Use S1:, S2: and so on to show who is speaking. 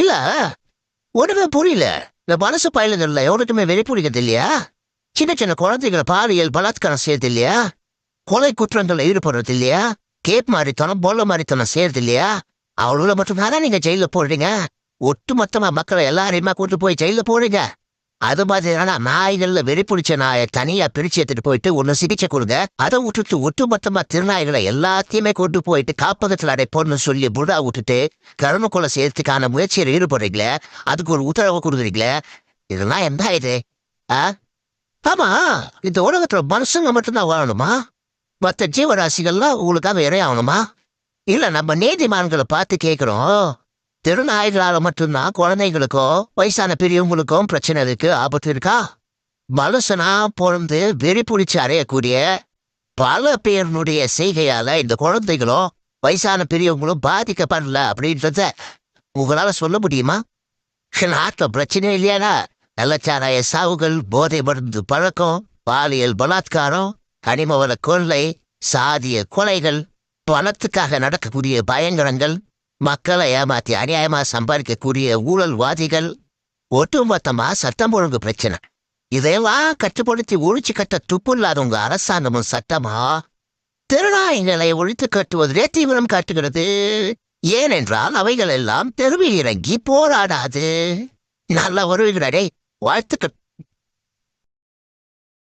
S1: இல்ல ஒண்ணுமே புரியல. இந்த மனசு பயலுங்கள்ல எவனுக்குமே வெளிப்புரிக்கிறது இல்லையா? சின்ன சின்ன குழந்தைகளை பாலியல் பலாத்காரம் செய்யறது இல்லையா? கொலை குற்றங்கள்ல ஈடுபடுறது இல்லையா? கேப் மாதிரித்தனம் பொல்ல மாதிரித்தனம் செய்யறது இல்லையா? அவ்வளவு மட்டும் தான் நீங்க ஜெயில போடுறீங்க. ஒட்டு மொத்தமா மக்களை எல்லாரையுமா கூட்டு போய் ஜெயில போடுறீங்க. அது மாதிரியான நாய்கள்ல வெறி பிடிச்ச நாயை தனியா பிரிச்சு எடுத்துட்டு போயிட்டு ஒன்னு சிகிச்சை கொடுங்க. அதை விட்டுட்டு ஒட்டு மொத்தமா திருநாய்களை எல்லாத்தையுமே கொண்டு போயிட்டு காப்பகத்துல அடைப்போன்னு சொல்லி புடா விட்டுட்டு கருணை கொலை செய்யறதுக்கான முயற்சியில் ஈடுபடுறீங்களே, அதுக்கு ஒரு உத்தரவு கொடுக்குறீங்களே, இதெல்லாம் என்ன இது? ஆ ஆமா, இந்த உலகத்துல மனுஷங்க மட்டும்தான் வாழணுமா? மற்ற ஜீவராசிகள்லாம் உங்களுக்காக இறையாகணுமா? இல்ல நம்ம நீதிமான்களை பார்த்து கேட்கிறோம். திருநாய்களால மட்டும்தான் குழந்தைகளுக்கோ வயசான பெரியவங்களுக்கும் பிரச்சனை இருக்கு, ஆபத்து இருக்கா? மனுஷனா பிறந்து வெறி பிடிச்சு அறையக்கூடிய பல பேருனுடைய செய்கையால இந்த குழந்தைகளும் வயசான பெரியவங்களும் பாதிக்கப்படல அப்படின்றத உங்களால சொல்ல முடியுமா? நாட்டுல பிரச்சனை இல்லையானா கள்ளச்சாராய சாவுகள், போதை மருந்து பழக்கம், பாலியல் பலாத்காரம், கனிமவள கொள்ளை, சாதிய கொலைகள், பணத்துக்காக நடக்கக்கூடிய பயங்கரங்கள், மக்களை ஏமாத்தி அநியாயமா சம்பாதிக்கக்கூடிய ஊழல்வாதிகள், ஒட்டுமொத்தமா சட்டம் ஒழுங்கு பிரச்சனை. இதையெல்லாம் கட்டுப்படுத்தி ஒழிச்சு கட்ட துப்பு இல்லாதவங்க அரசாங்கமும் சட்டமா திருநாயங்களை ஒழித்து கட்டுவதிலே தீவிரம் காட்டுகிறது. ஏனென்றால் அவைகள் எல்லாம் தெருவில் இறங்கி போராடாது. நல்ல வருகிறாரே, வாழ்த்துக்கள்.